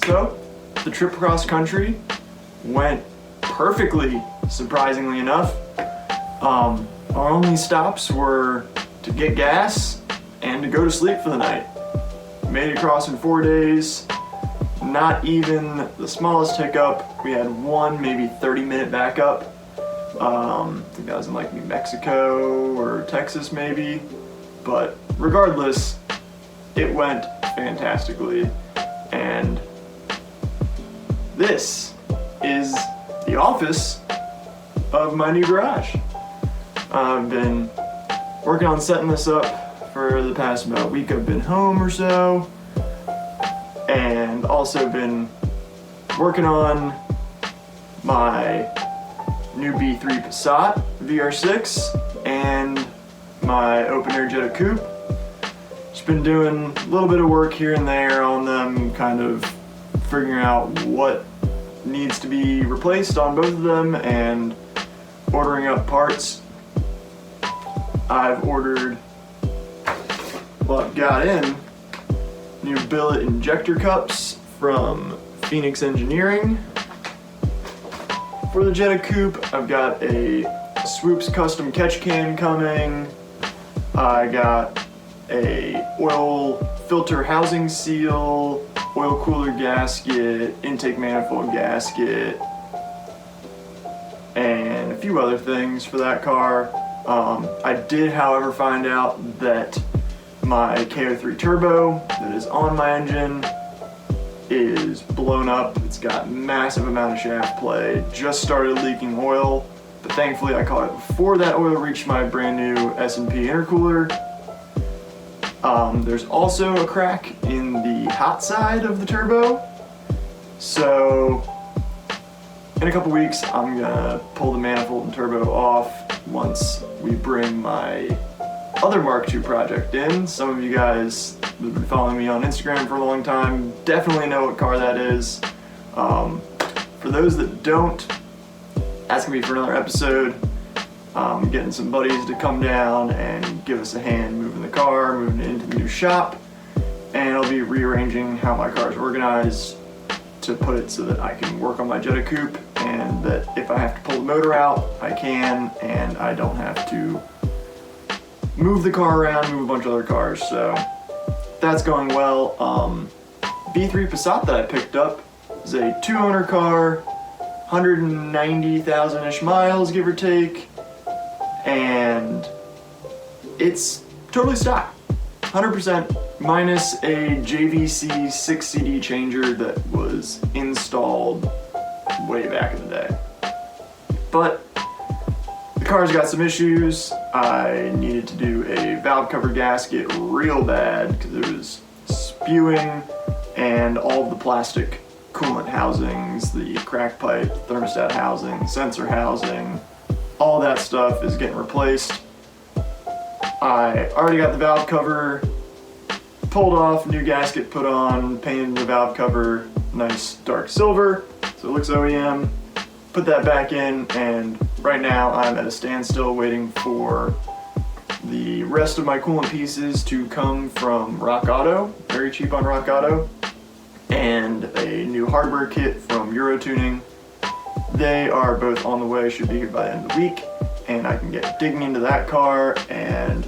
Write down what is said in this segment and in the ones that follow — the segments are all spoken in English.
So, the trip across country went perfectly, surprisingly enough. Our only stops were to get gas and to go to sleep for the night. Made it across in 4 days. Not even the smallest hiccup. We had one maybe 30-minute backup. I think that was in like New Mexico or Texas maybe. But regardless, it went fantastically. And this is the office of my new garage. I've been working on setting this up for the past about week. I've been home or so, and also been working on my new B3 Passat VR6 and my open air Jetta coupe. Just been doing a little bit of work here and there on them, kind of figuring out what needs to be replaced on both of them and ordering up parts. I've ordered, well, I've got in new billet injector cups from Phoenix Engineering. For the Jetta coupe, I've got a Swoops custom catch can coming. I got a oil filter housing seal, oil cooler gasket, intake manifold gasket, and a few other things for that car. I did, however, find out that my KO3 turbo that is on my engine is blown up. It's got massive amount of shaft play, just started leaking oil, but thankfully I caught it before that oil reached my brand new S&P intercooler. There's also a crack in the hot side of the turbo, so in a couple weeks I'm gonna pull the manifold and turbo off once we bring my other Mark II project in. Some of you guys who've been following me on Instagram for a long time definitely know what car that is. For those that don't, that's gonna be for another episode. Getting some buddies to come down and give us a hand moving the car, moving it into the new shop, and I'll be rearranging how my car is organized to put it so that I can work on my Jetta coupe, and that if I have to pull the motor out, I can, and I don't have to move the car around, move a bunch of other cars. So that's going well. B3 Passat that I picked up is a 2-owner car, 190,000-ish miles, give or take, and it's totally stock, 100%, minus a JVC 6 CD changer that was installed way back in the day. But the car's got some issues. I needed to do a valve cover gasket real bad because it was spewing, and all of the plastic coolant housings, the crack pipe, thermostat housing, sensor housing, all that stuff is getting replaced. I already got the valve cover pulled off, new gasket put on, painted the valve cover nice dark silver so it looks OEM. Put that back in, and right now I'm at a standstill waiting for the rest of my coolant pieces to come from Rock Auto, very cheap on Rock Auto, and a new hardware kit from Euro Tuning. They are both on the way, should be here by the end of the week, and I can get digging into that car and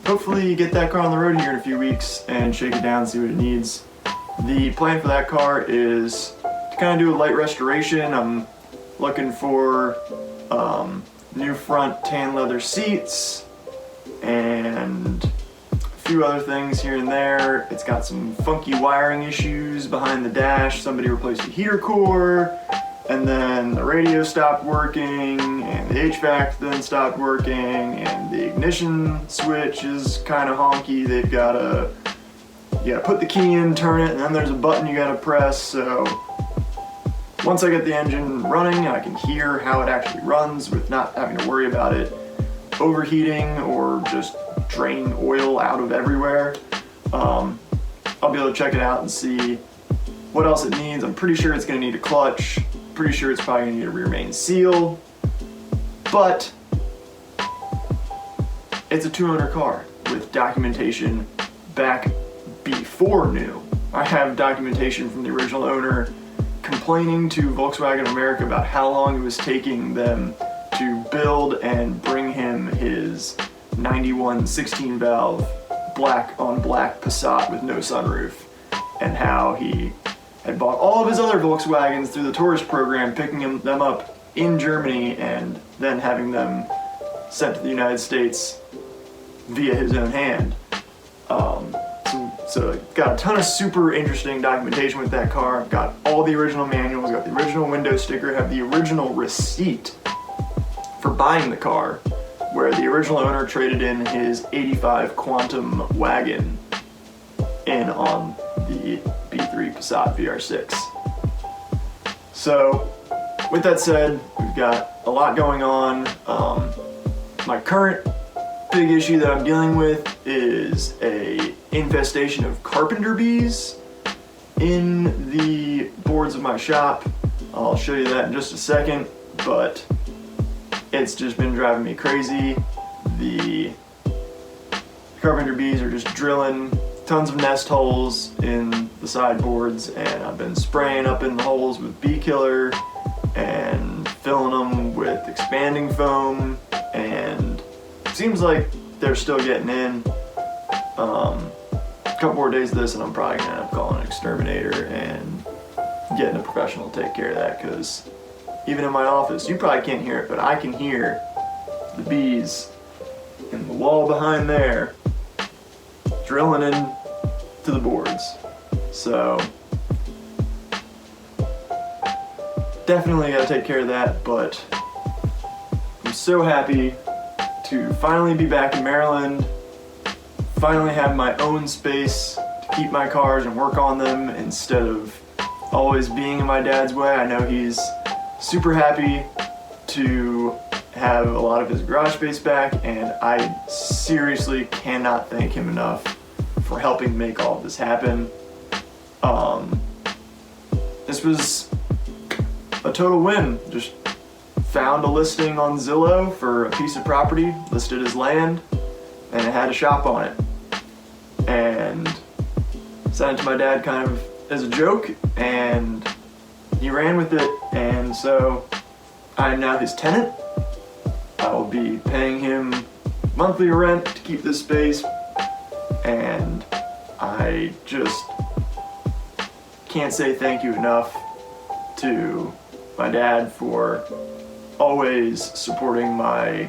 hopefully get that car on the road here in a few weeks and shake it down and see what it needs. The plan for that car is to kind of do a light restoration. I'm looking for new front tan leather seats and a few other things here and there. It's got some funky wiring issues behind the dash. Somebody replaced the heater core, and then the radio stopped working, and the HVAC then stopped working, and the ignition switch is kind of honky. They've got you gotta put the key in, turn it, and then there's a button you gotta press. So once I get the engine running, I can hear how it actually runs with not having to worry about it overheating or just draining oil out of everywhere. I'll be able to check it out and see what else it needs. I'm pretty sure it's gonna need a clutch. Pretty sure it's probably gonna need a rear main seal, but it's a 2-owner car with documentation back before new. I have documentation from the original owner complaining to Volkswagen America about how long it was taking them to build and bring him his 91 16 valve black on black Passat with no sunroof, and how he had bought all of his other Volkswagens through the tourist program, picking them up in Germany and then having them sent to the United States via his own hand. So got a ton of super interesting documentation with that car. I've got all the original manuals, got the original window sticker, have the original receipt for buying the car, where the original owner traded in his 85 Quantum wagon in on the B3 Passat VR6. So with that said, we've got a lot going on. My current big issue that I'm dealing with is a infestation of carpenter bees in the boards of my shop. I'll show you that in just a second, but it's just been driving me crazy. The carpenter bees are just drilling tons of nest holes in the sideboards, and I've been spraying up in the holes with bee killer and filling them with expanding foam, and it seems like they're still getting in. A couple more days of this and I'm probably gonna end up calling an exterminator and getting a professional to take care of that, because even in my office, you probably can't hear it, but I can hear the bees in the wall behind there drilling in to the boards. So definitely gotta take care of that, but I'm so happy to finally be back in Maryland, finally have my own space to keep my cars and work on them instead of always being in my dad's way. I know he's super happy to have a lot of his garage space back, and I seriously cannot thank him enough for helping make all of this happen. This was a total win. Just found a listing on Zillow for a piece of property listed as land, and it had a shop on it, and sent it to my dad kind of as a joke, and he ran with it, and so I'm now his tenant. I will be paying him monthly rent to keep this space, and I just can't say thank you enough to my dad for always supporting my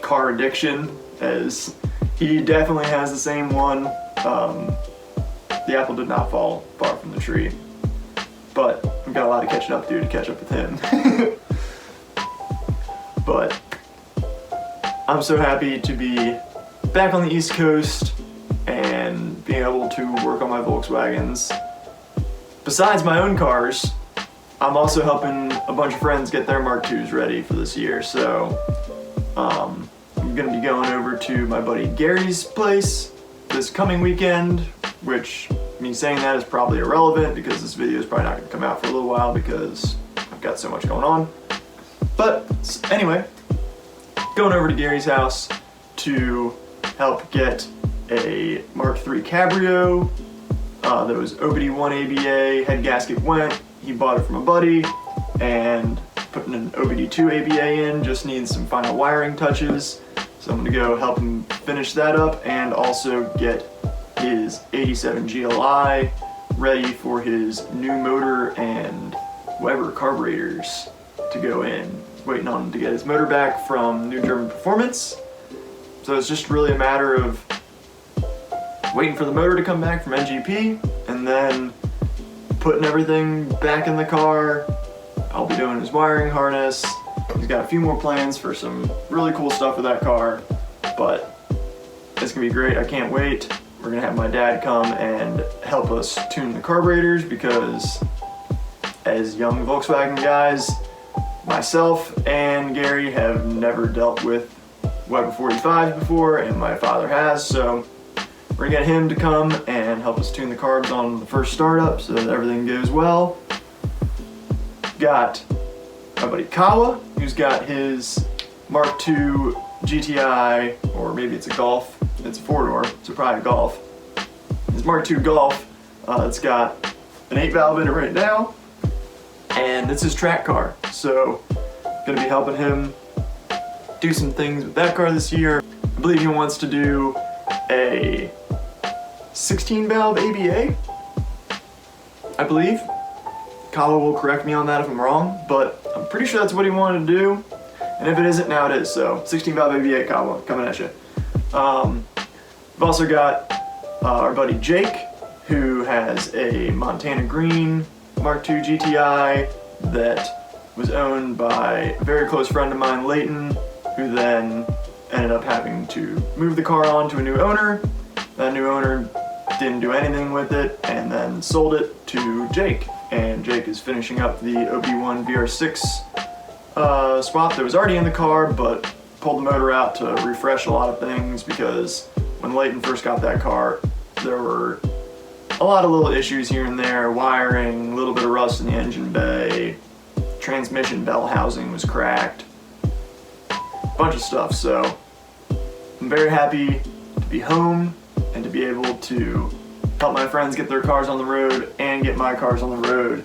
car addiction, as he definitely has the same one. The apple did not fall far from the tree, but I've got a lot of catching up to do to catch up with him. But I'm so happy to be back on the East Coast and being able to work on my Volkswagens. Besides my own cars, I'm also helping a bunch of friends get their Mark IIs ready for this year. So I'm gonna be going over to my buddy Gary's place this coming weekend, which me saying that is probably irrelevant because this video is probably not gonna come out for a little while because I've got so much going on. But anyway, going over to Gary's house to help get a Mark III Cabrio that was OBD1 ABA, head gasket went. He bought it from a buddy, and putting an OBD2 ABA in, just needs some final wiring touches. So I'm gonna go help him finish that up and also get his 87 GLI ready for his new motor and Weber carburetors to go in. Waiting on him to get his motor back from New German Performance. So it's just really a matter of waiting for the motor to come back from NGP, and then putting everything back in the car. I'll be doing his wiring harness. He's got a few more plans for some really cool stuff with that car, but it's gonna be great. I can't wait. We're gonna have my dad come and help us tune the carburetors, because as young Volkswagen guys, myself and Gary have never dealt with Weber 45s before, and my father has, so we're gonna get him to come and help us tune the carbs on the first startup so that everything goes well. Got my buddy Kawa, who's got his Mark II GTI, or maybe it's a Golf. It's a four-door, so probably a Golf. His Mark II Golf It's got an 8-valve in it right now, and it's his track car. So, gonna be helping him do some things with that car this year. I believe he wants to do a 16-valve ABA, I believe. Kava will correct me on that if I'm wrong, but I'm pretty sure that's what he wanted to do. And if it isn't, now it is. So 16-valve ABA Kava coming at you. We've also got our buddy Jake, who has a Montana Green Mark II GTI that was owned by a very close friend of mine, Leighton, who then ended up having to move the car on to a new owner. That new owner didn't do anything with it and then sold it to Jake. And Jake is finishing up the OB1 VR6 swap that was already in the car, but pulled the motor out to refresh a lot of things because when Leighton first got that car, there were a lot of little issues here and there, wiring, a little bit of rust in the engine bay, transmission bell housing was cracked, a bunch of stuff. So I'm very happy to be home and to be able to help my friends get their cars on the road and get my cars on the road,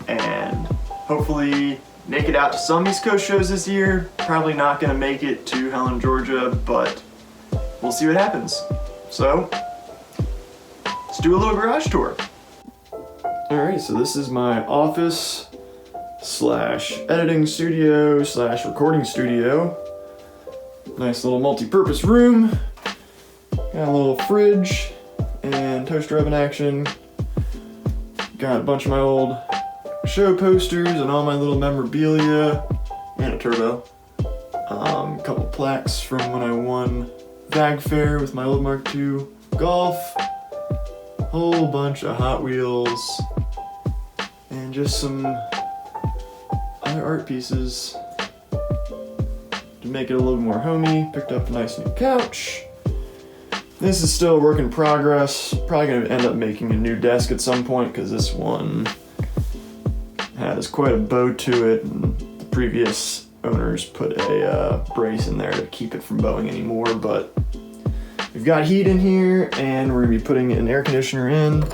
and hopefully make it out to some East Coast shows this year. Probably not gonna make it to Helen, Georgia, but we'll see what happens. So let's do a little garage tour. All right, so this is my office slash editing studio slash recording studio. Nice little multi-purpose room. Got a little fridge and toaster oven action. Got a bunch of my old show posters and all my little memorabilia and a turbo. A couple plaques from when I won Vag Fair with my old Mark II Golf. Whole bunch of Hot Wheels and just some other art pieces to make it a little more homey. Picked up a nice new couch. This is still a work in progress. Probably gonna end up making a new desk at some point because this one has quite a bow to it, and the previous owners put a brace in there to keep it from bowing anymore. But we've got heat in here and we're gonna be putting an air conditioner in.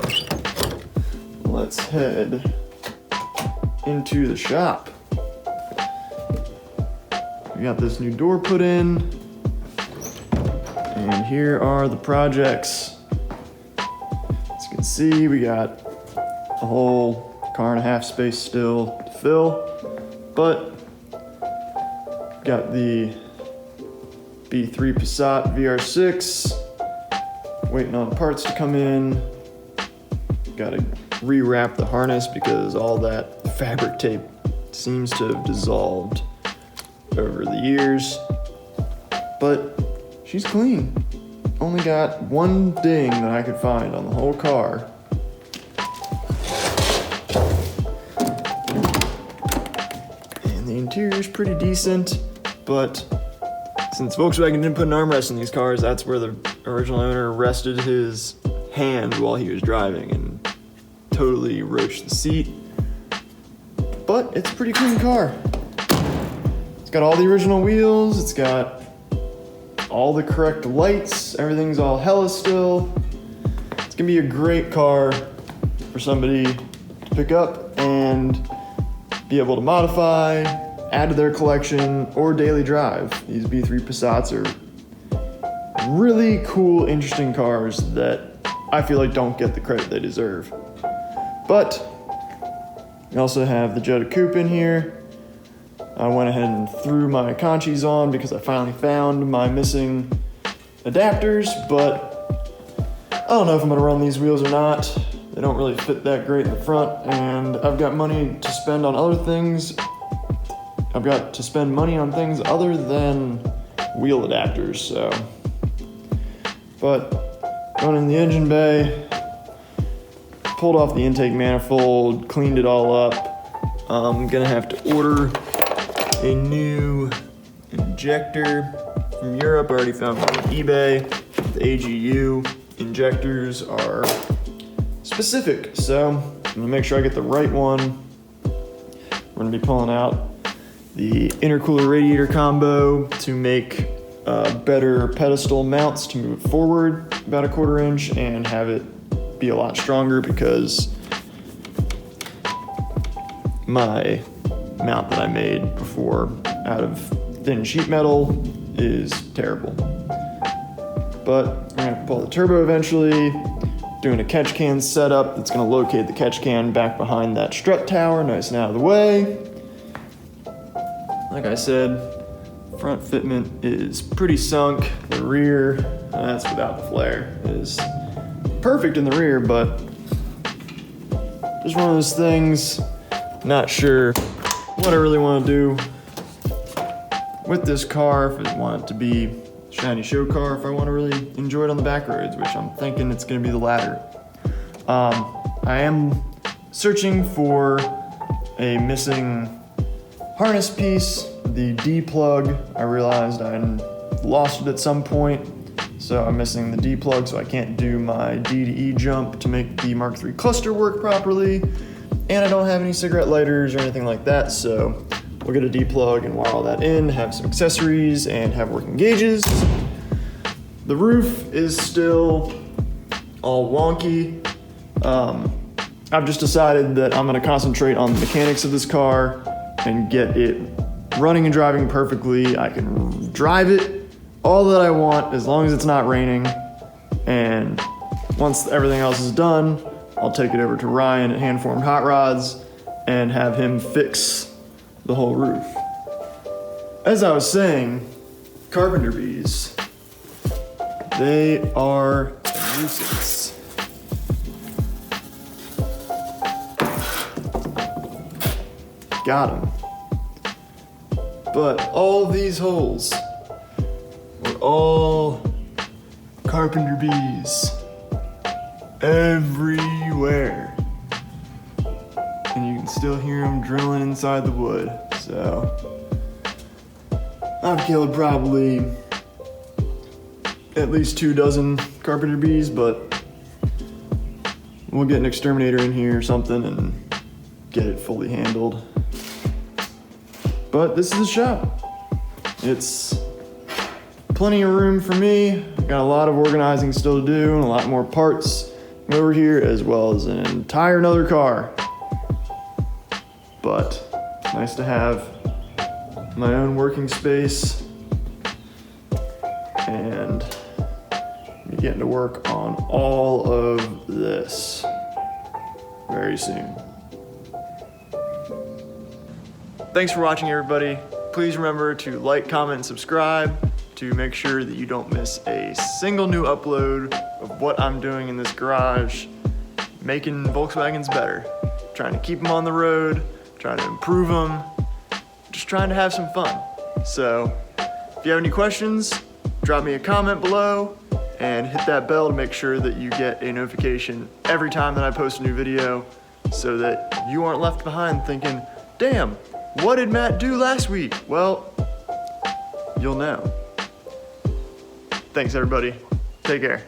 Let's head into the shop. We got this new door put in. And here are the projects. As you can see, we got a whole car and a half space still to fill, but got the B3 Passat VR6, waiting on parts to come in. Gotta rewrap the harness because all that fabric tape seems to have dissolved over the years, but she's clean. Only got one ding that I could find on the whole car. And the interior's pretty decent, but since Volkswagen didn't put an armrest in these cars, that's where the original owner rested his hand while he was driving and totally roached the seat. But it's a pretty clean car. It's got all the original wheels, it's got all the correct lights, everything's all hella still. It's gonna be a great car for somebody to pick up and be able to modify, add to their collection, or daily drive. These B3 Passats are really cool, interesting cars that I feel like don't get the credit they deserve. But we also have the Jetta Coupe in here. I went ahead and threw my Conchis on because I finally found my missing adapters, but I don't know if I'm gonna run these wheels or not. They don't really fit that great in the front, and I've got money to spend on other things. I've got to spend money on things other than wheel adapters, so. But going in the engine bay, pulled off the intake manifold, cleaned it all up. I'm gonna have to order a new injector from Europe. I already found one on eBay. The AGU injectors are specific, so I'm gonna make sure I get the right one. We're gonna be pulling out the intercooler radiator combo to make better pedestal mounts to move it forward about 1/4 inch and have it be a lot stronger because my mount that I made before out of thin sheet metal is terrible. But we're gonna pull the turbo eventually, doing a catch can setup that's gonna locate the catch can back behind that strut tower, nice and out of the way. Like I said, front fitment is pretty sunk. The rear, that's without the flare, is perfect in the rear, but just one of those things, not sure what I really want to do with this car, if I want it to be a shiny show car, if I want to really enjoy it on the back roads, which I'm thinking it's going to be the latter. I am searching for a missing harness piece, the D plug. I realized I lost it at some point, so I'm missing the D plug, so I can't do my D to E jump to make the Mark III cluster work properly. And I don't have any cigarette lighters or anything like that, so we'll get a D plug and wire all that in, have some accessories, and have working gauges. The roof is still all wonky. I've just decided that I'm gonna concentrate on the mechanics of this car and get it running and driving perfectly. I can drive it all that I want as long as it's not raining. And once everything else is done, I'll take it over to Ryan at Hand Formed Hot Rods and have him fix the whole roof. As I was saying, carpenter bees, they are a nuisance. Got him. But all these holes were all carpenter bees. Everywhere. And you can still hear them drilling inside the wood. So I've killed probably at least 24 carpenter bees, but we'll get an exterminator in here or something and get it fully handled. But this is the shop. It's plenty of room for me. Got a lot of organizing still to do and a lot more parts over here, as well as an entire another car. But nice to have my own working space and be getting to work on all of this very soon. Thanks for watching, everybody. Please remember to like, comment, and subscribe to make sure that you don't miss a single new upload of what I'm doing in this garage, making Volkswagens better, trying to keep them on the road, trying to improve them, just trying to have some fun. So if you have any questions, drop me a comment below and hit that bell to make sure that you get a notification every time that I post a new video so that you aren't left behind thinking, damn, what did Matt do last week? Well, you'll know. Thanks, everybody. Take care.